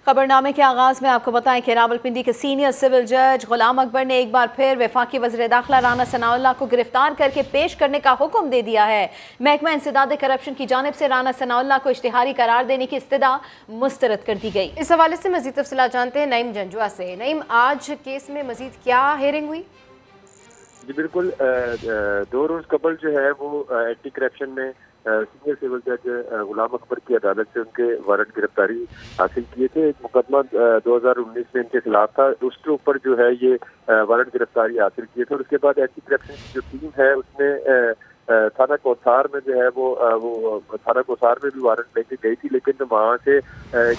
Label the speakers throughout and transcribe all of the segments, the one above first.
Speaker 1: खबरनामे के आगाज में आपको बताएं कि रावलपिंडी के सीनियर सिविल जज गुलाम अकबर ने एक बार फिर वफाकी वज़ीर दाखिला राना सनाउल्लाह को गिरफ्तार करके पेश करने का हुक्म दे दिया है। महकमा इंसदाद करप्शन की जानिब से राना सनाउल्लाह को इश्तिहारी करार देने की इस्तदा मुस्तरद कर दी गई।
Speaker 2: इस हवाले से मजीद तफसीलात जानते हैं नईम जंजुआ से। नईम, आज केस में मजीद क्या हेयरिंग हुई?
Speaker 3: जी बिल्कुल, 2 रोज कबल जो है वो एंटी करप्शन में सीनियर सिविल जज गुलाम अकबर की अदालत से उनके वारंट गिरफ्तारी हासिल किए थे। एक मुकदमा 2019 में इनके खिलाफ था, उसके ऊपर जो है ये वारंट गिरफ्तारी हासिल किए थे। और उसके बाद एंटी करप्शन की जो टीम है उसने थाना कोसार में जो है वो थाना कोसार में भी वारंट लेके गई थी, लेकिन वहाँ से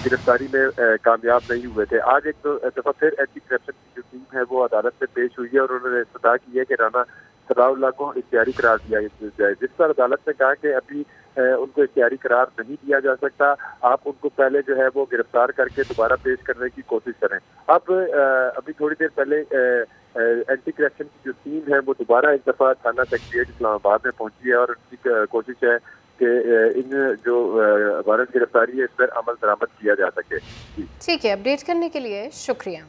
Speaker 3: गिरफ्तारी में कामयाब नहीं हुए थे। आज एक दफा फिर एंटी करप्शन की जो टीम है वो अदालत में पेश हुई है और उन्होंने इस्तदा की है कि राना सनाउल्लाह को इख्तियारी करार दिया जाए, जिस पर अदालत ने कहा कि अभी उनको इख्तियारी करार नहीं दिया जा सकता, आप उनको पहले जो है वो गिरफ्तार करके दोबारा पेश करने की कोशिश करें। अब अभी थोड़ी देर पहले एंटी करप्शन की जो टीम है वो दोबारा एक दफा थाना सेक्रेटेरिएट इस्लामाबाद में पहुंची है और उनकी कोशिश है कि इन जो वारंट गिरफ्तारी है इस पर अमल दरामद किया जा सके।
Speaker 2: ठीक है, अपडेट करने के लिए शुक्रिया।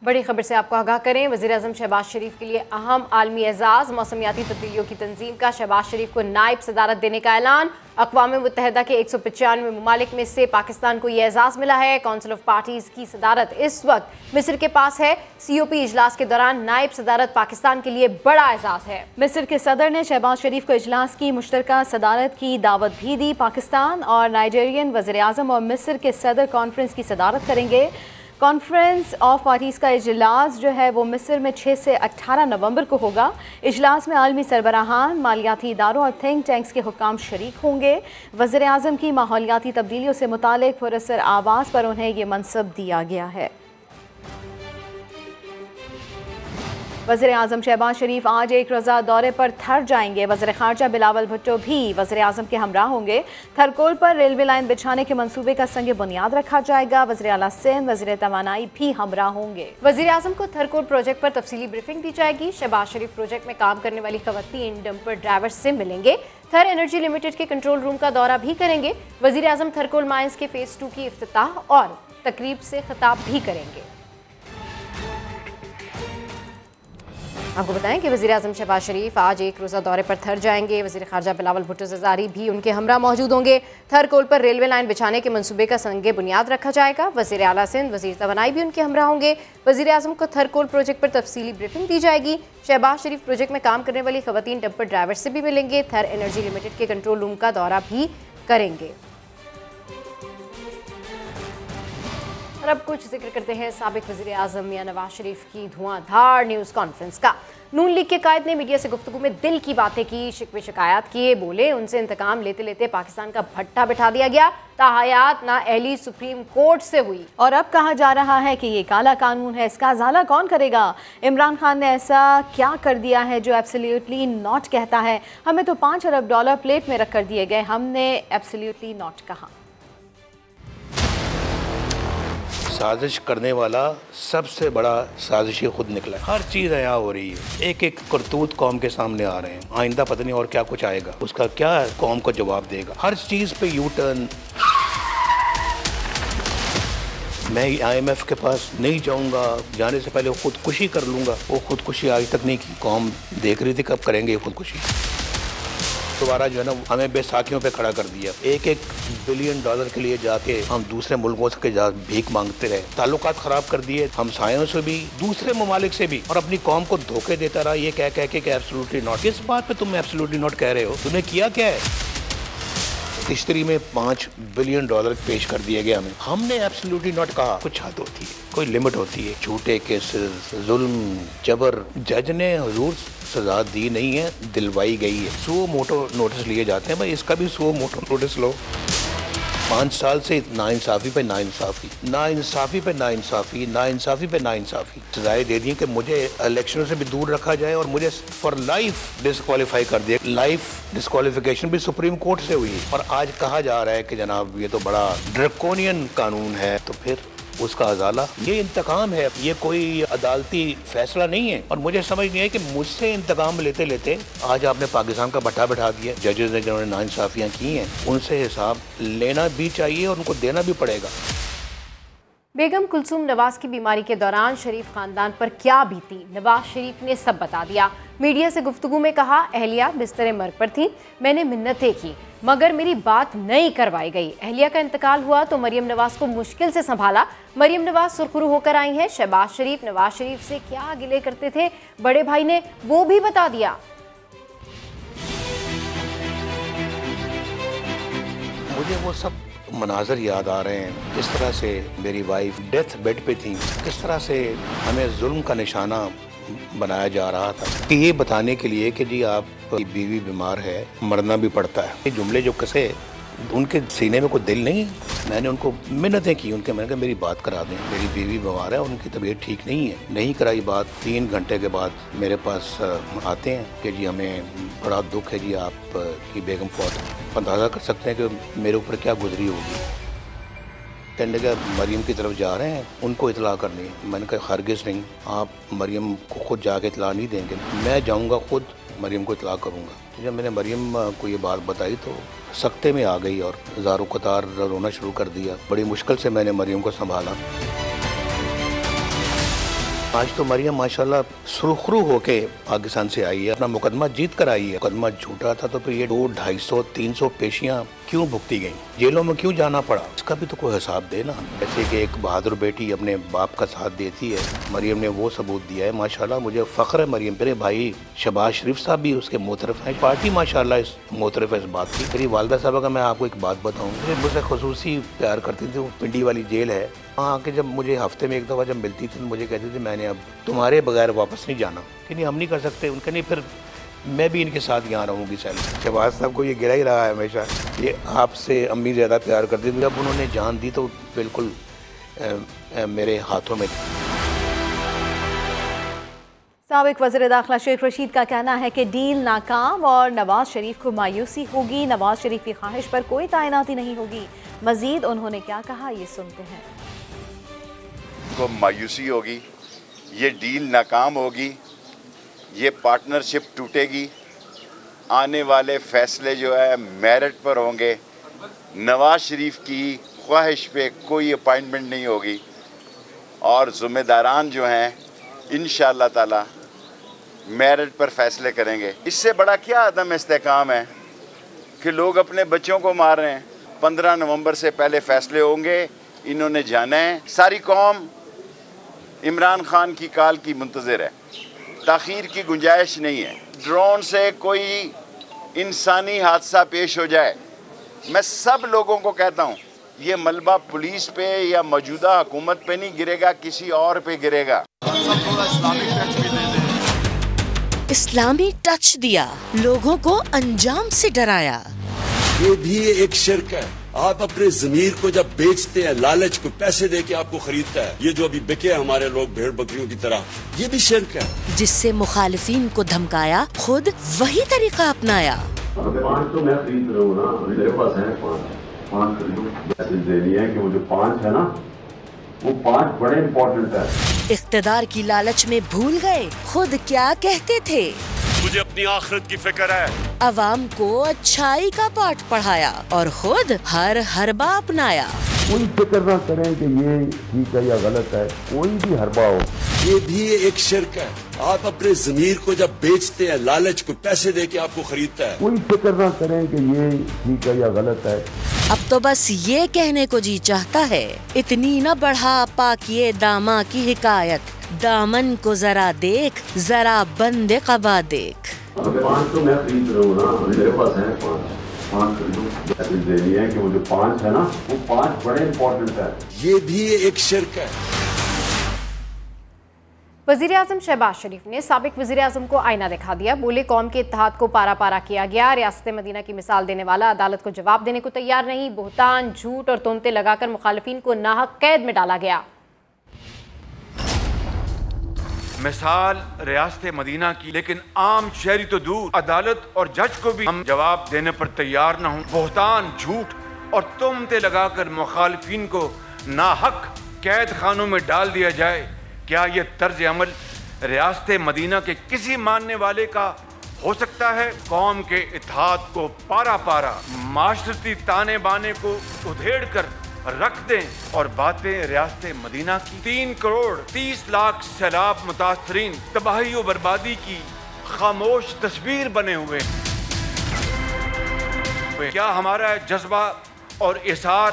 Speaker 2: बड़ी खबर से आपको आगाह करें, वज़ीर आज़म शहबाज शरीफ के लिए अहम आलमी एजाज़, मौसमियाती तब्दीलियों की तंजीम का शहबाज शरीफ को नायब सदारत देने का ऐलान। अक़वाम मुत्तहिदा के 195 ममालिक में से पाकिस्तान को यह एजाज़ मिला है। काउंसिल ऑफ पार्टीज़ की सदारत इस वक्त मिस्र के पास है। COP इजलास के दौरान नायब सदारत पाकिस्तान के लिए बड़ा एजाज़ है।
Speaker 1: मिस्र के सदर ने शहबाज शरीफ को इजलास की मुश्तरका सदारत की दावत भी दी। पाकिस्तान और नाइजीरियन वज़ीर आज़म और मिस्र के सदर कॉन्फ्रेंस की सदारत करेंगे। कॉन्फ्रेंस ऑफ पार्टीज़ का इजलास जो है वो मिस्र में 6 से 18 नवंबर को होगा। इजलास में आलमी सरबराहान, मालियाती इदारों और थिंक टैंक्स के हुक्काम शरीक होंगे। वज़ीर आज़म की माहौलियाती तब्दीलियों से मुतालिक पुरअसर आवाज़ पर उन्हें ये मनसब दिया गया है। वज़ीर आज़म शहबाज शरीफ आज एक रोज़ा दौरे पर थर जाएंगे। वज़ीर ख़ारजा बिलावल भुट्टो भी वज़ीर आज़म के हमरा होंगे। थरकोल पर रेलवे लाइन बिछाने के मंसूबे का संग बुनियाद रखा जाएगा। वज़ीर आला सिंध, वज़ीर तवानाई भी हमरा होंगे।
Speaker 2: वज़ीर आज़म को थरकोल प्रोजेक्ट पर तफसीली ब्रीफिंग दी जाएगी। शहबाज शरीफ प्रोजेक्ट में काम करने वाली ख़वातीन डंपर ड्राइवर से मिलेंगे। थर एनर्जी लिमिटेड के कंट्रोल रूम का दौरा भी करेंगे। वज़ीर आज़म थरकोल माइंस के फ़ेज़ 2 की इफ्तिताह और तकरीब से खिताब भी करेंगे। आपको बताएं कि वज़ीर आज़म शहबाज शरीफ आज एक रोज़ा दौरे पर थर जाएंगे। वज़ीर ख़ारजा बिलावल भुट्टो ज़रदारी भी उनके हमरा मौजूद होंगे। थर कोल पर रेलवे लाइन बिछाने के मंसूबे का संग बुनियाद रखा जाएगा। वज़ीर आला सिंध, वज़ीर तवानाई भी उनके हमरा होंगे। वज़ीर आज़म को थर कोल प्रोजेक्ट पर तफसीली ब्रीफिंग दी जाएगी। शहबाज शरीफ प्रोजेक्ट में काम करने वाली ख़वातीन डंपर ड्राइवर से भी मिलेंगे। थर एनर्जी लिमिटेड के कंट्रोल रूम का दौरा भी करेंगे। और अब कुछ जिक्र करते हैं साबिक वज़ीर आज़म मियां नवाज शरीफ की धुआंधार न्यूज़ कॉन्फ्रेंस का। नून लीग के कायद ने मीडिया से गुफ्तगू में दिल की बातें की, शिकवे शिकायत किए, बोले उनसे इंतकाम लेते लेते पाकिस्तान का भट्टा बिठा दिया गया। ताहयात ना अहली सुप्रीम कोर्ट से हुई।
Speaker 1: और अब कहा जा रहा है कि ये काला कानून है, इसका अजाला कौन करेगा? इमरान खान ने ऐसा क्या कर दिया है जो एब्सोल्युटली नॉट कहता है? हमें तो $5 अरब प्लेट में रख कर दिए गए, हमने एब्सोल्युटली नॉट कहा।
Speaker 4: साजिश करने वाला सबसे बड़ा साजिशी खुद निकला। हर चीज़ अया हो रही है, एक एक करतूत कौम के सामने आ रहे हैं। आइंदा पता नहीं और क्या कुछ आएगा, उसका क्या कौम को जवाब देगा। हर चीज़ पे यू टर्न। मैं IMF के पास नहीं जाऊंगा, जाने से पहले खुदकुशी कर लूंगा। वो खुदकुशी आज तक नहीं की। कौम देख रही थी कब करेंगे ये खुदकुशी। दोबारा जो है ना हमें बेसाखियों पे खड़ा कर दिया। $1 बिलियन के लिए जाके हम दूसरे मुल्कों से भीख मांगते रहे, ताल्लुकात खराब कर दिए हमसायों से भी, दूसरे ममालिक से भी, और अपनी कौम को धोखे देता रहा ये कह कह के एब्सोल्युटली नॉट। किस बात पे तुम एब्सोल्युटली नॉट कह रहे हो? तुमने किया क्या है? हिस्ट्री में $5 बिलियन पेश कर दिए गए हमें। हमने एब्सोल्युटली नॉट कहा। कुछ हद होती है, कोई लिमिट होती है। झूठे केसेस, जुल्म, जबर, जज ने हुजूर सजा दी नहीं है, दिलवाई गई है। 100 मोटो नोटिस लिए जाते हैं, भाई इसका भी 100 मोटो नोटिस लो। 5 साल से नाइंसाफ़ी पे नाइंसाफ़ी, नाइंसाफ़ी पे नाइंसाफ़ी, नाइंसाफ़ी पे नाइंसाफ़ी। सजाएं दे दी कि मुझे इलेक्शनों से भी दूर रखा जाए और मुझे फॉर लाइफ डिस्क्वालीफाई कर दिया। लाइफ डिस्क्वालीफिकेशन भी सुप्रीम कोर्ट से हुई और आज कहा जा रहा है कि जनाब ये तो बड़ा ड्रैकोनियन कानून है। तो फिर उसका अजाला। ये इंतकाम है, ये कोई अदालती फैसला नहीं है। और मुझे समझ नहीं है कि मुझसे इंतकाम लेते लेते आज आपने पाकिस्तान का भट्टा बैठा दिया। जजेस ने जिन्होंने नाइंसाफियां की हैं उनसे हिसाब लेना भी चाहिए और उनको देना भी पड़ेगा।
Speaker 2: बेगम कुलसूम नवाज की बीमारी के दौरान शरीफ खानदान पर क्या बीती, नवाज शरीफ ने सब बता दिया। मीडिया से गुफ्तगू में कहा, अहलिया बिस्तर मर्ग पर थी, मैंने मिन्नतें की मगर मेरी बात नहीं करवाई गई। अहलिया का इंतकाल हुआ तो मरियम नवाज को मुश्किल से संभाला। मरियम नवाज सुरखरू होकर आई हैं। शहबाज शरीफ नवाज शरीफ से क्या गिले करते थे बड़े भाई ने वो भी बता दिया।
Speaker 4: मुझे वो सब मनाजर याद आ रहे हैं, किस तरह से मेरी वाइफ डेथ बेड पे थी, किस तरह से हमें जुल्म का निशाना बनाया जा रहा था कि ये बताने के लिए कि जी आपकी बीवी बीमार है, मरना भी पड़ता है। ये जुमले जो कसे उनके सीने में कोई दिल नहीं। मैंने उनको मिन्नतें की, मैंने कहा मेरी बात करा दें, मेरी बीवी बीमार है और उनकी तबीयत ठीक नहीं है। नहीं कराई बात। 3 घंटे के बाद मेरे पास आते हैं कि जी हमें बड़ा दुख है जी आपकी बेगम फौत। अंदाज़ा कर सकते हैं कि मेरे ऊपर क्या गुजरी होगी। कहने का मरियम की तरफ जा रहे हैं, उनको इतला करनी है। मैंने कहा हरगिज़ नहीं, आप मरियम को खुद जाके इतला नहीं देंगे, मैं जाऊँगा खुद मरियम को इतला करूँगा। जब मैंने मरियम को ये बात बताई तो सख्ते में आ गई और ज़ारो कतार रोना शुरू कर दिया। बड़ी मुश्किल से मैंने मरियम को संभाला। आज तो मरियम माशाल्लाह सुरखरू होके पाकिस्तान से आई है, अपना मुकदमा जीत कर आई है। मुकदमा झूठा था तो फिर ये 200, 250, 300 पेशियां क्यों भुगती गई, जेलों में क्यों जाना पड़ा, इसका भी तो कोई हिसाब देना। जैसे कि एक बहादुर बेटी अपने बाप का साथ देती है, मरियम ने वो सबूत दिया है। माशाल्लाह मुझे फ़ख्र है मरियम। मेरे भाई शहबाज शरीफ साहब भी उसके मोतरफ हैं, पार्टी माशाल्लाह इस मोतरफ है इस बात की। मेरी वालदा साहब का मैं आपको एक बात बताऊँ, मुझसे खुसूसी प्यार करती थी। वो पिंडी वाली जेल है, वहाँ आके जब मुझे हफ्ते में एक दफ़ा जब मिलती थी तो मुझे कहती थी मैंने अब तुम्हारे बगैर वापस नहीं जाना। कि नहीं हम नहीं कर सकते। उनके नहीं फिर मैं भी इनके साथ यहाँ रहूँगी। शहबाज साहब को ये गिरा ही रहा है हमेशा, ये आपसे अम्मी ज़्यादा प्यार करती थी। जब उन्होंने जान दी तो बिल्कुल मेरे हाथों में।
Speaker 1: साबिक वज़ीर दाखिला शेख रशीद का कहना है कि डील नाकाम और नवाज शरीफ को मायूसी होगी। नवाज शरीफ की ख्वाहिश पर कोई तैनाती नहीं होगी। मजीद उन्होंने क्या कहा, ये सुनते हैं।
Speaker 5: को मायूसी होगी, ये डील नाकाम होगी, ये पार्टनरशिप टूटेगी, आने वाले फैसले जो है मेरिट पर होंगे। नवाज शरीफ की ख्वाहिश पे कोई अपॉइंटमेंट नहीं होगी और ज़िम्मेदारान जो हैं इंशाअल्लाह ताला मेरिट पर फैसले करेंगे। इससे बड़ा क्या अदम इस्तेकाम है कि लोग अपने बच्चों को मार रहे हैं। 15 नवंबर से पहले फैसले होंगे, इन्होंने जाना है। सारी कौम इमरान खान की काल की मुंतज़िर है, ताख़ीर की गुंजाइश नहीं है। ड्रोन से कोई इंसानी हादसा पेश हो जाए, मैं सब लोगों को कहता हूँ ये मलबा पुलिस पे या मौजूदा हुकूमत पे नहीं गिरेगा, किसी और पे गिरेगा।
Speaker 6: इस्लामी टच दिया, लोगों को अंजाम से डराया।
Speaker 7: ये भी एक शिर्क है। आप अपने ज़मीर को जब बेचते हैं, लालच को पैसे देके आपको खरीदता है, ये जो अभी बिके हमारे लोग भेड़ बकरियों की तरह, ये भी शिर्क है।
Speaker 6: जिससे मुखालिफिन को धमकाया, खुद वही तरीका अपनाया।
Speaker 8: 5 तो मैं खरीद रहा हूँ ना, मेरे पास है 5 मैसेज देनी है कि वो जो 5 है ना, वो 5 बड़े इम्पोर्टेंट है।
Speaker 6: इख्तिदार की लालच में भूल गए खुद क्या कहते थे।
Speaker 7: मुझे अपनी आखिरत की फिक्र है।
Speaker 6: अवाम को अच्छाई का पाठ पढ़ाया और खुद हर हरबा अपनाया।
Speaker 8: कोई फिक्र ना करें कि ये ठीक है या गलत है, कोई भी हरबा हो,
Speaker 7: ये भी एक शिर्क है। आप अपने ज़मीर को जब बेचते हैं, लालच को पैसे देके आपको खरीदता है।
Speaker 8: कोई फिक्र ना करें कि ये ठीक है या गलत है।
Speaker 6: अब तो बस ये कहने को जी चाहता है, इतनी न बढ़ा पाकिए दामा की हिकायत, दामन को जरा देख, जरा बंदे कबा देख।
Speaker 8: 5 तो मैं खरीद रहा हूँ ना, मेरे पास है 5 मैसेज देनी है कि वो जो 5 है ना, वो 5 बड़े इम्पोर्टेंट है।
Speaker 7: ये भी एक शिर्क है।
Speaker 2: वज़ीर-ए-आज़म शहबाज शरीफ ने साबिक वज़ीर-ए-आज़म को आईना दिखा दिया। बोले कौम के इत्तेहाद को पारा पारा किया गया। रियासत मदीना की मिसाल देने वाला अदालत को जवाब देने को तैयार नहीं। बुहतान, झूठ और तोहमतें लगाकर मुखालिफिन को नाहक कैद में डाला गया।
Speaker 9: मिसाल रियासत मदीना की, लेकिन आम शहरी तो दूर, अदालत और जज को भी हम जवाब देने पर तैयार न हों। बुहतान, झूठ और तोहमतें लगाकर मुखालिफिन को नाहक कैद खानों में डाल दिया जाए। क्या ये तर्ज अमल रियासत मदीना के किसी मानने वाले का हो सकता है? कौम के इत्तेहाद को पारा पारा, माशरती ताने बाने को उधेड़ कर रख दें और बातें रियासत मदीना की 3 करोड़ 30 लाख सैलाब मुतासरीन तबाही और बर्बादी की खामोश तस्वीर बने हुए। क्या हमारा जज्बा और इसार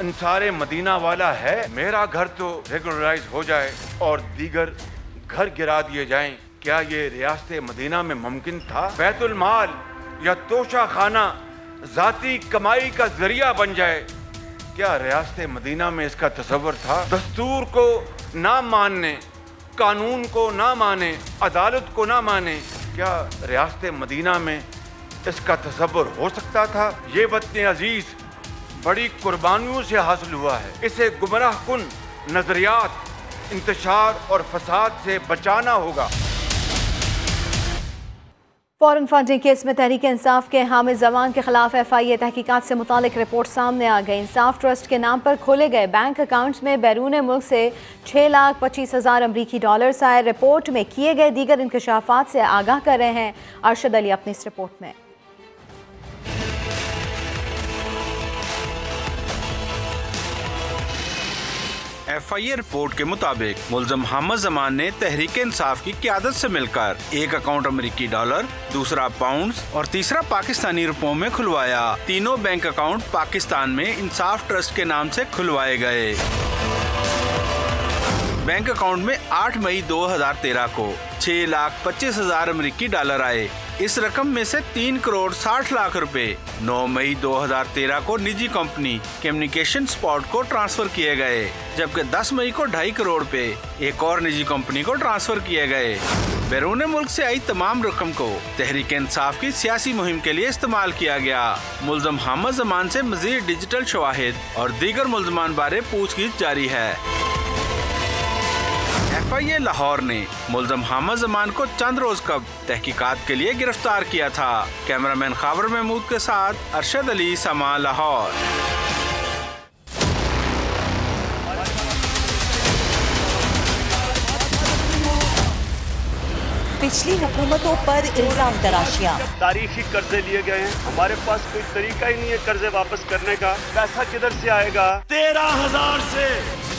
Speaker 9: अंसारे मदीना वाला है? मेरा घर तो रेगुलराइज हो जाए और दीगर घर गिरा दिए जाएं। क्या ये रियासत मदीना में मुमकिन था? बैतुल माल या तोशा खाना जाती कमाई का जरिया बन जाए। क्या रियासत मदीना में इसका तसव्वुर था? दस्तूर को ना मानने, कानून को ना माने, अदालत को ना माने, क्या रियासत मदीना में इसका तसव्वुर हो सकता था? ये वतन अजीज बड़ी कुर्बानियों से हासिल हुआ है। इसे गुमराह कुन नजरियात, इंतशार और फसाद से बचाना होगा।
Speaker 1: फॉरेन फंडिंग केस में तहरीक इंसाफ के हामिद जमान के खिलाफ FIA तहकीकात से मुतालिक रिपोर्ट सामने आ गई। इंसाफ ट्रस्ट के नाम पर खोले गए बैंक अकाउंट्स में बैरून मुल्क से 6,25,000 अमरीकी डॉलर्स आए। रिपोर्ट में किए गए दीगर इंकशाफात से आगाह कर रहे हैं अरशद अली अपनी इस रिपोर्ट में।
Speaker 10: FIA रिपोर्ट के मुताबिक मुल्ज़म हामिद जमान ने तहरीक इंसाफ की क़यादत से मिलकर एक अकाउंट अमेरिकी डॉलर, दूसरा पाउंड्स और तीसरा पाकिस्तानी रुपयों में खुलवाया। तीनों बैंक अकाउंट पाकिस्तान में इंसाफ ट्रस्ट के नाम से खुलवाए गए। बैंक अकाउंट में 8 मई 2013 को 6,25,000 अमेरिकी डॉलर आए। इस रकम में से 3 करोड़ 60 लाख रुपए 9 मई 2013 को निजी कंपनी कम्युनिकेशन स्पॉट को ट्रांसफर किए गए, जबकि 10 मई को 2.5 करोड़ रुपए एक और निजी कंपनी को ट्रांसफर किए गए। बैरून मुल्क से आई तमाम रकम को तहरीक इंसाफ की सियासी मुहिम के लिए इस्तेमाल किया गया। मुल्ज़म हामिद जमान से मज़ीद डिजिटल शवाहिद और दीगर मुल्ज़मान बारे पूछगिछ जारी है। FIA लाहौर ने मुल्ज़म हामिद जमान को चंद रोज कब तहकीकात के लिए गिरफ्तार किया था। कैमरामैन खाबर महमूद के साथ अरशद अली, समा, लाहौर।
Speaker 11: पिछली हुकूमतों पर इल्जाम तराशियां,
Speaker 12: तारीखी कर्जे लिए गए हैं, हमारे पास कोई तरीका ही नहीं है कर्जे वापस करने का। पैसा किधर से आएगा? 13,000 से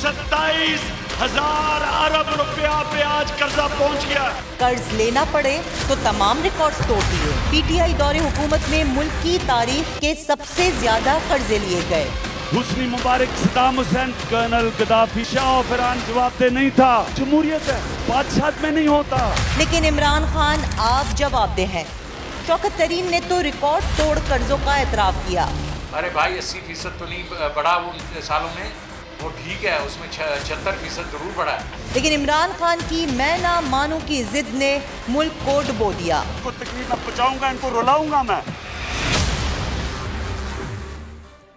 Speaker 12: 27,000 अरब रुपया पे आज कर्जा पहुंच गया।
Speaker 11: कर्ज लेना पड़े तो तमाम रिकॉर्ड्स तोड़ दिए। PTI दौरे हुकूमत में मुल्क की तारीख के सबसे ज्यादा कर्जे लिए गए।
Speaker 12: हुस्नी मुबारक, सद्दाम हुसैन, कर्नल गद्दाफी, शाह फरहान जवाबदेह नहीं था। जमहूरियत है, बादशाह में नहीं होता। लेकिन इमरान खान आप जवाबदेह हैं। शौकत तरीन ने तो रिकॉर्ड तोड़ कर्जों का एतराफ किया।
Speaker 13: अरे भाई 80% तो नहीं बढ़ा वो सालों में, वो ठीक है, उसमें 76% जरूर बढ़ा है।
Speaker 11: लेकिन इमरान खान की मैं ना मानू की जिद ने मुल्क को डुबो दिया।
Speaker 12: इनको तकलीफ में पहुंचाऊंगा, इनको रुलाऊंगा मैं।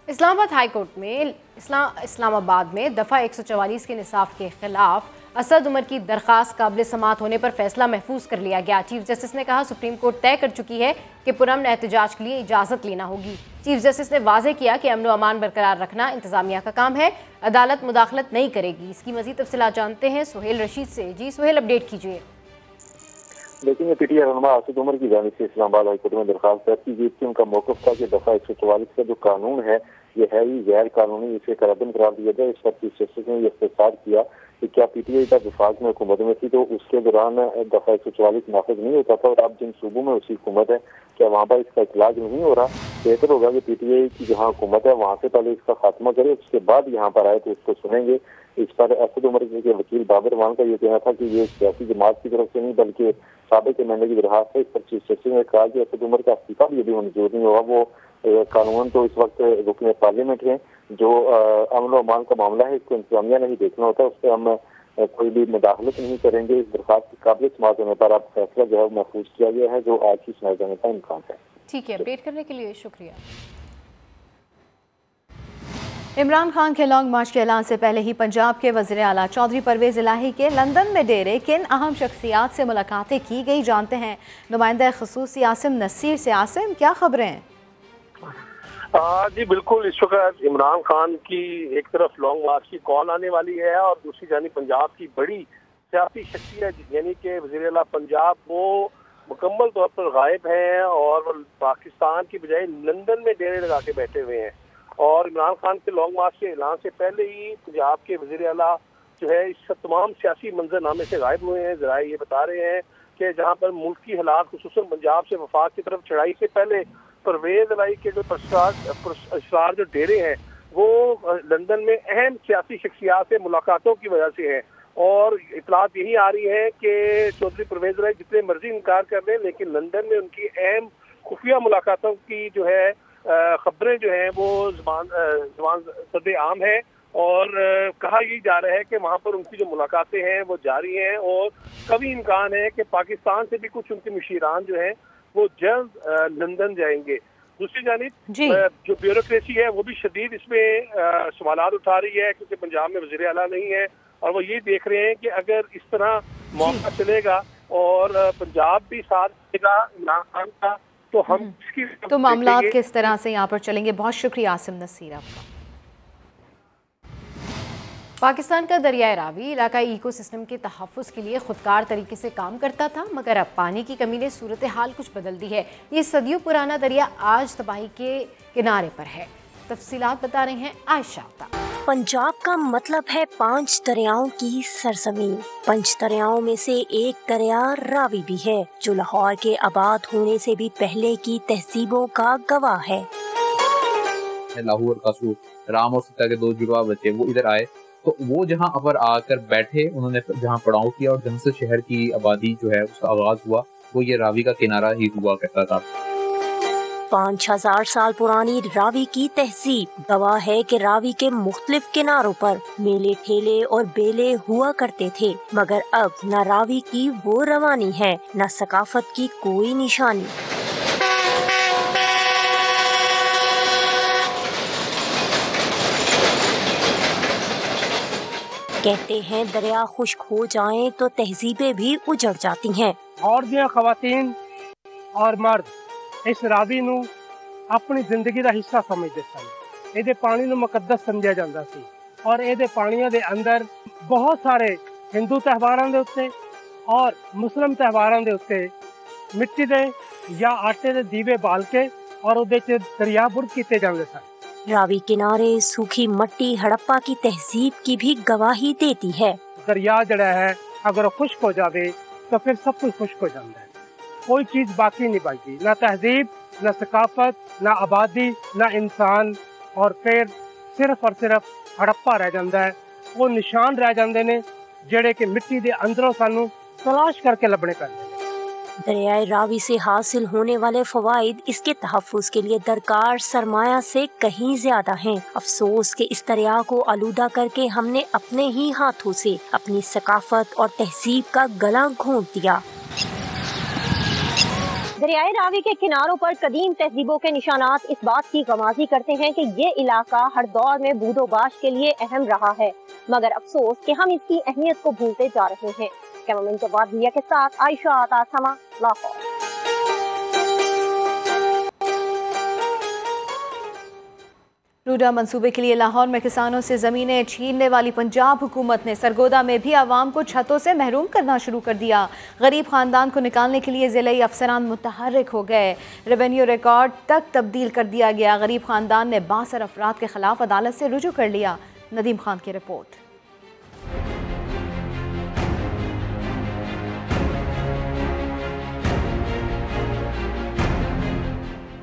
Speaker 2: इस्लामाबाद हाई कोर्ट में इस्लामाबाद में दफ़ा 144 के निसाफ के खिलाफ असद उमर की दरख्वास्त काबिल समाअत होने पर फैसला महफूज कर लिया गया। चीफ जस्टिस ने कहा सुप्रीम कोर्ट तय कर चुकी है कि पुरअमन एहतजाज के लिए इजाज़त लेना होगी। चीफ जस्टिस ने वाज़ेह किया कि अमन व अमान बरकरार रखना इंतजामिया का काम है, अदालत मुदाखलत नहीं करेगी। इसकी मज़ीद तफसीलात जानते हैं सुहेल रशीद से। जी सुहेल, अपडेट कीजिए।
Speaker 3: लेकिन ये PTI रहनुमा असद उमर की जानिब से इस्लामाबाद हाईकोर्ट में दरखास्त दर्ज की गई थी। उनका मौक़िफ़ था कि दफ़ा 144 का जो कानून है ये है ही गैर कानूनी, इसे करारदन करार दिया जाए। इस पर चीफ जस्टिस ने यह इस्तफसार किया कि क्या PTI का विफाक में हुकूमत में थी तो उसके दौरान दफ़ा 144 नाफिज नहीं होता था, और अब जिन सूबों में उसकी हुकूमत है क्या वहाँ पर इसका इतलाज नहीं हो रहा? बेहतर होगा कि PTI की जहाँ हुकूमत है वहाँ से पहले इसका खात्मा करे, उसके बाद यहाँ पर आए तो उसको सुनेंगे। इस पर असद उमर के वकील बाबर मान का ये कहना था कि ये सियासी जमात की तरफ से नहीं बल्कि साबिक एमएलए की दरखास्त है। इस पर चीफ जस्टिस ने कहा कि असद उमर का इस्तीफा भी यदि मंजूर नहीं होगा, वो कानून तो इस वक्त रुकन पार्लियामेंट है, जो अमन अमान का मामला है इसको इंतजामिया नहीं देखना होता, उस पर हम कोई भी मुदाखलत नहीं करेंगे। इस दरखास्त की काबिल समाअत होने पर अब फैसला जो है महफूज किया गया है, जो आज ही सुनाए जाने का इम्कान है।
Speaker 2: ठीक है, अपडेट करने के लिए शुक्रिया।
Speaker 1: इमरान खान के लॉन्ग मार्च के ऐलान से पहले ही पंजाब के वज़ीर आला चौधरी परवेज़ इलाही के लंदन में डेरे किन अहम शख्सियात से मुलाकातें की गई, जानते हैं नुमाइंदा ख़ुसूसी आसिम नसीर से। आसिम, क्या खबरें हैं?
Speaker 14: जी बिल्कुल, इस वक्त इमरान खान की एक तरफ लॉन्ग मार्च की कॉल आने वाली है और दूसरी जानी पंजाब की बड़ी सियासी शख्सियत यानी कि वज़ीर आला पंजाब वो मुकम्मल तौर पर गायब हैं और वो पाकिस्तान की बजाय लंदन में डेरे लगा के बैठे हुए हैं। और इमरान खान के लॉन्ग मार्च के ऐलान से पहले ही पंजाब के वज़ीर आला जो है इस तमाम सियासी मंजरनामे से गायब हुए हैं। ज़राए ये बता रहे हैं कि जहाँ पर मुल्क की हालात खुसूसन पंजाब से वफाक की तरफ चढ़ाई से पहले परवेज इलाही के जो असरार जो डेरे हैं वो लंदन में अहम सियासी शख्सियात से मुलाकातों की वजह से हैं। और इतलात यही आ रही है कि चौधरी परवेज इलाही जितने मर्जी इनकार कर दें लेकिन लंदन में उनकी अहम खुफिया मुलाकातों की जो है खबरें जो हैं वो ज़बान सदे आम है और कहा यही जा रहा है कि वहाँ पर उनकी जो मुलाकातें हैं वो जारी हैं और कभी इम्कान है कि पाकिस्तान से भी कुछ उनके मुशीरान जो हैं वो जल्द लंदन जाएंगे। दूसरी जानिब जो ब्यूरोक्रेसी है वो भी शदीद इसमें सवालात उठा रही है क्योंकि पंजाब में वज़ीर आला नहीं है और वो ये देख रहे हैं कि अगर इस तरह मौका चलेगा और पंजाब भी साथ देगा इमरान खान का तो हम इसकी
Speaker 1: तो मामला किस तरह से यहाँ पर चलेंगे। बहुत शुक्रिया आसिम नसीर आपका। पाकिस्तान का दरियाए रावी इलाकाई इकोसिस्टम के तहफ़्फ़ुज़ के लिए खुदकार तरीके से काम करता था मगर अब पानी की कमी ने सूरत हाल कुछ बदल दी है। ये सदियों पुराना दरिया आज तबाही के किनारे पर है। तफसीलात बता रहे हैं आयशा।
Speaker 15: पंजाब का मतलब है 5 दरियाओं की सरजमीन। 5 दरियाओं में से एक दरिया रावी भी है जो लाहौर के आबाद होने से भी पहले की तहजीबों का गवाह है।
Speaker 16: लाहौर कासू राम और सीता के 2 जुड़वा बच्चे वो इधर आए तो वो जहाँ अपर आकर बैठे उन्होंने जहाँ पड़ाव किया और जहाँ से शहर की आबादी जो है उसका आगाज हुआ वो ये रावी का किनारा ही हुआ करता था।
Speaker 15: 5000 साल पुरानी रावी की तहजीब गवाह है कि रावी के मुख्तलिफ किनारों पर मेले ठेले और बेले हुआ करते थे मगर अब न रावी की वो रवानी है न सकाफत की कोई निशानी। कहते हैं दरिया खुश्क हो जाएं तो तहजीबें भी उजड़ जाती हैं।
Speaker 17: और दियां खवातीन और मर्द इस रावी नू अपनी जिंदगी का हिस्सा समझते सन। ਇਹਦੇ पानी नू मुकद्दस समझा जाता सी और ਇਹਦੇ पानियों के अंदर बहुत सारे हिंदू त्यौहारों के उत्ते और मुस्लिम त्यौहारों के उत्ते मिट्टी के या आटे के दीवे बाल के और उहदे च दरिया बुर्द किए जाते सन।
Speaker 15: रावी किनारे सूखी मट्टी हड़प्पा की तहजीब की भी गवाही देती है।
Speaker 17: दरिया जड़ा है अगर खुश्क हो जाए तो फिर सब कुछ खुश्क हो जाता है, कोई चीज बाकी नहीं बचती, ना तहजीब ना सकाफत ना आबादी ना इंसान और फिर सिर्फ और सिर्फ हड़प्पा रह जाता है। वो निशान रह जाते हैं जेड़े कि मिट्टी के अंदरों सानू तलाश करके लभने पैंदे।
Speaker 15: दरियाए रावी से हासिल होने वाले फवाइद इसके तहफ़्फ़ुज़ के लिए दरकार सरमाया से कहीं ज्यादा हैं। अफसोस के इस दरिया को आलूदा करके हमने अपने ही हाथों से अपनी सकाफत और तहजीब का गला घोंट दिया।
Speaker 18: दरियाए रावी के किनारों पर कदीम तहजीबों के निशानात इस बात की गवाही करते हैं कि ये इलाका हर दौर में बूदोबाश के लिए अहम रहा है मगर अफसोस कि हम इसकी अहमियत को भूलते जा रहे हैं। कैमरामैन जवाद भैया के साथ आयशा आता समा लाहौर।
Speaker 1: रूडा मंसूबे के लिए लाहौर में किसानों से ज़मीनें छीनने वाली पंजाब हुकूमत ने सरगोदा में भी आवाम को छतों से महरूम करना शुरू कर दिया। गरीब खानदान को निकालने के लिए ज़िले अफसरान मुतहर्रिक हो गए। रेवेन्यू रिकॉर्ड तक तब्दील कर दिया गया। गरीब खानदान ने 62 अफराद के खिलाफ अदालत से रुजू कर लिया। नदीम खान की रिपोर्ट।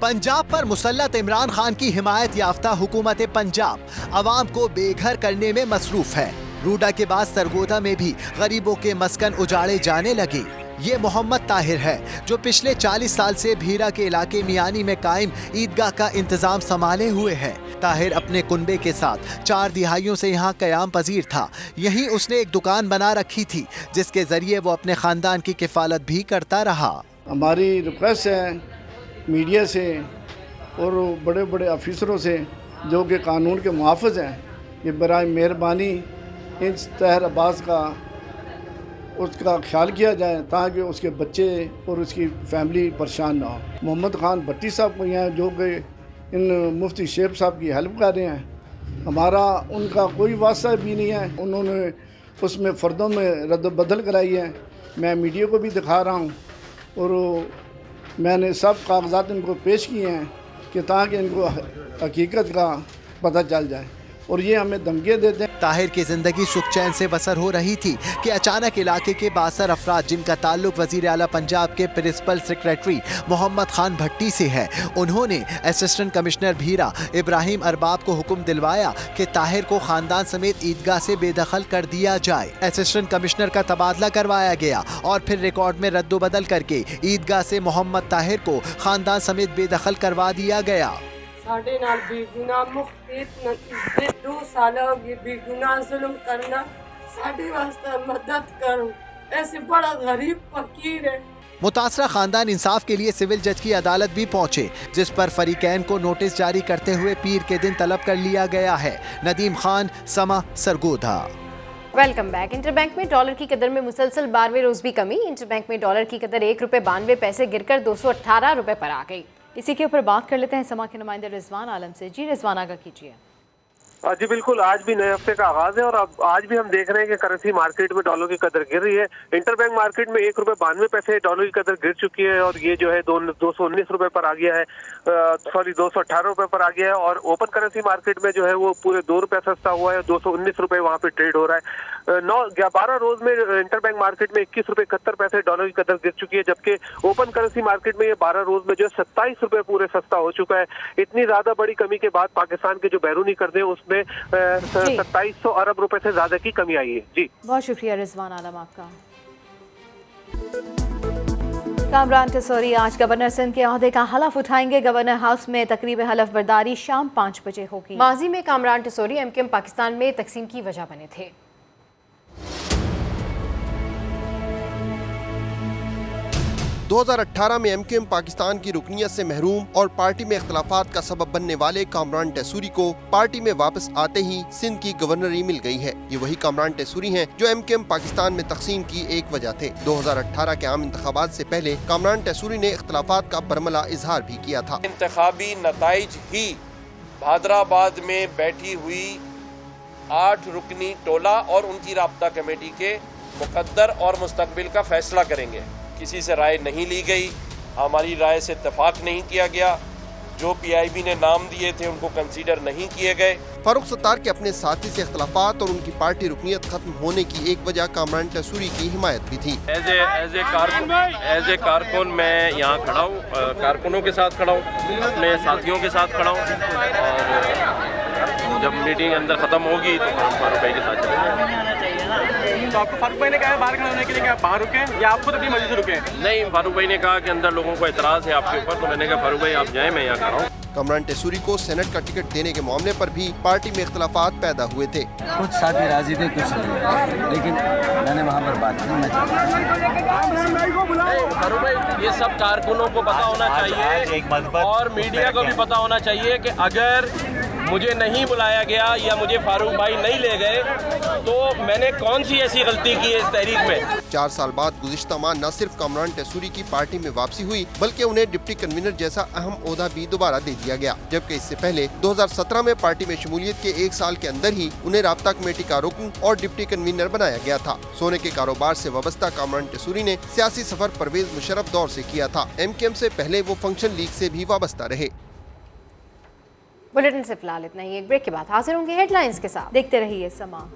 Speaker 19: पंजाब पर मुसल्लत इमरान खान की हिमायत याफ्ता हुकूमत पंजाब अवाम को बेघर करने में मसरूफ है। रूडा के बाद सरगोदा में भी गरीबों के मस्कन उजाड़े जाने लगे। ये मोहम्मद ताहिर है जो पिछले 40 साल से भीरा के इलाके मियानी में कायम ईदगाह का इंतजाम संभाले हुए है। ताहिर अपने कुनबे के साथ 4 दिहाइयों से यहाँ कयाम पजीर था। यहीं उसने एक दुकान बना रखी थी जिसके जरिए वो अपने खानदान की किफालत भी करता रहा।
Speaker 20: हमारी रिक्वेस्ट है मीडिया से और बड़े बड़े अफसरों से जो कि कानून के मुहाफ़िज़ हैं कि बराए मेहरबानी इन ताहिर अब्बास का उसका ख्याल किया जाए ताकि उसके बच्चे और उसकी फैमिली परेशान ना हो। मोहम्मद खान भट्टी साहब को यहाँ जो कि इन मुफ्ती शेख साहब की हेल्प कर रहे हैं। हमारा उनका कोई वास्ता भी नहीं है। उन्होंने उसमें फ़र्दों में रद्द-बदल कराई है। मैं मीडिया को भी दिखा रहा हूँ और मैंने सब कागजात इनको पेश किए हैं कि ताकि इनको हकीकत का पता चल जाए और ये हमें धमकियाँ देते हैं।
Speaker 19: ताहिर की जिंदगी सुख चैन से बसर हो रही थी कि अचानक इलाके के 62 अफराद जिनका ताल्लुक वजीर आला पंजाब के प्रिंसिपल सेक्रेटरी मोहम्मद खान भट्टी से है, उन्होंने असिस्टेंट कमिश्नर भीरा इब्राहिम अरबाब को हुक्म दिलवाया कि ताहिर को खानदान समेत ईदगाह से बेदखल कर दिया जाए। असिस्टेंट कमिश्नर का तबादला करवाया गया और फिर रिकॉर्ड में रद्दोबदल करके ईदगाह से मोहम्मद ताहिर को खानदान समेत बेदखल करवा दिया गया।
Speaker 21: साढ़े नाल बेगुनाह मुख्तलिफ 2 साल हो गए बेगुनाह जुल्म करना, साढ़े वास्ते मदद करो। ऐसे बड़ा गरीब फकीर है।
Speaker 19: मुतासरा खानदान इंसाफ के लिए सिविल जज की अदालत भी पहुंचे, जिस पर फरीकैन को नोटिस जारी करते हुए पीर के दिन तलब कर लिया गया है। Nadeem Khan, Samaa, Sargodha.
Speaker 2: Welcome back. Interbank में डॉलर की कदर में मुसलसल 12वें रोज भी कमी। इंटरबैंक में डॉलर की कदर ₹1.92 गिरकर 218 रुपए पर आ गई।
Speaker 1: इसी के ऊपर बात कर लेते हैं समा के नुमाइंदे रिजवान आलम से। जी रिजवान, आगा कीजिए।
Speaker 14: जी बिल्कुल, आज भी नए हफ्ते का आगाज है और अब आज भी हम देख रहे हैं कि करेंसी मार्केट में डॉलर की कदर गिर रही है। इंटरबैंक मार्केट में ₹1.92 डॉलर की कदर गिर चुकी है और ये जो है 219 रुपए पर आ गया है, 218 रुपए पर आ गया है। और ओपन करेंसी मार्केट में जो है वो पूरे 2 रुपए सस्ता हुआ है, 219 रुपए वहाँ पे ट्रेड हो रहा है। 12 रोज में इंटरबैंक मार्केट में ₹21.71 डॉलर की कदर गिर चुकी है, जबकि ओपन करेंसी मार्केट में ये 12 रोज में जो है 27 रुपए पूरे सस्ता हो चुका है। इतनी ज्यादा बड़ी कमी के बाद पाकिस्तान के जो बैरूनी कर्जे उसमें 2700 अरब रुपए से ज्यादा की कमी आई है। जी
Speaker 1: बहुत शुक्रिया रिजवान आलम आपका। कामरान टेसूरी आज गवर्नर सिंध के ओहदे का हलफ उठाएंगे। गवर्नर हाउस में तकरीब हलफ बर्दारी शाम 5 बजे होगी।
Speaker 2: माजी में कामरान टेसूरी एमकेएम पाकिस्तान में तकसीम की वजह बने थे।
Speaker 22: 2018 में एमकेएम पाकिस्तान की रुकनियत से महरूम और पार्टी में इख्तलाफात का सबब बनने वाले कामरान टेसूरी को पार्टी में वापस आते ही सिंध की गवर्नरी मिल गई है। ये वही कामरान टेसूरी हैं जो एमकेएम पाकिस्तान में तकसीम की एक वजह थे। 2018 के आम इंतखाबात से पहले कामरान टेसूरी ने इख्तलाफात का बरमला इजहार भी किया था।
Speaker 23: इंतखाबी नताइज ही भादराबाद में बैठी हुई 8 रुकनी टोला और उनकी राब्ता कमेटी के मुकद्दर और मुस्तकबिल का फैसला करेंगे। किसी से राय नहीं ली गई, हमारी राय से इत्तेफाक नहीं किया गया, जो पीआईबी ने नाम दिए थे उनको कंसीडर नहीं किए गए।
Speaker 22: फारूक सत्तार के अपने साथी से इख्तलाफात और उनकी पार्टी रुकनियत खत्म होने की एक वजह कामरान टेसूरी की हिमायत भी थी।
Speaker 24: एज ए कारकुन मैं यहाँ खड़ा हूँ, कारकुनों के साथ खड़ा हूँ, अपने साथियों के साथ खड़ा हूँ और जब मीटिंग अंदर खत्म होगी तो फारूक भाई के साथ चलेंगे।
Speaker 25: तो आपको फारूक भाई ने कहा बाहर खड़े होने के लिए, क्या आप बाहर रुके या आप खुद अपनी मर्जी से रुके?
Speaker 24: नहीं, फारूक भाई ने कहा कि अंदर लोगों को एतराज़ है आपके ऊपर, तो मैंने कहा फारूक भाई आप जाएं, मैं यहाँ खड़ा हूँ।
Speaker 22: कामरान टेसूरी को सेनेट का टिकट देने के मामले पर भी पार्टी में इख्तलाफात पैदा हुए थे।
Speaker 26: कुछ साथी राजी थे, कुछ नहीं, लेकिन मैंने वहाँ पर बात की।
Speaker 24: फारूक भाई, ये सब कारकुनों को पता होना चाहिए और मीडिया को भी पता होना चाहिए कि अगर मुझे नहीं बुलाया गया या मुझे फारूक भाई नहीं ले गए तो मैंने कौन सी ऐसी गलती की है इस तहरीक में।
Speaker 22: 4 साल बाद गुज़िश्ता माह न सिर्फ कामरान टेसूरी की पार्टी में वापसी हुई बल्कि उन्हें डिप्टी कन्वीनर जैसा अहम ओहदा भी दोबारा दे दिया गया, जबकि इससे पहले 2017 में पार्टी में शमूलियत के 1 साल के अंदर ही उन्हें राब्ता कमेटी का रुकन और डिप्टी कन्वीनर बनाया गया था। सोने के कारोबार से वाबस्ता कामरान टेसूरी ने सियासी सफर परवेज मुशर्रफ दौर से किया था। एमकेएम से पहले वो फंक्शन लीग से भी वाबस्ता रहे।
Speaker 2: बुलेटिन से फिलहाल इतना ही। एक ब्रेक के बाद हाजिर होंगे हेडलाइंस के साथ।
Speaker 1: देखते रहिए समा।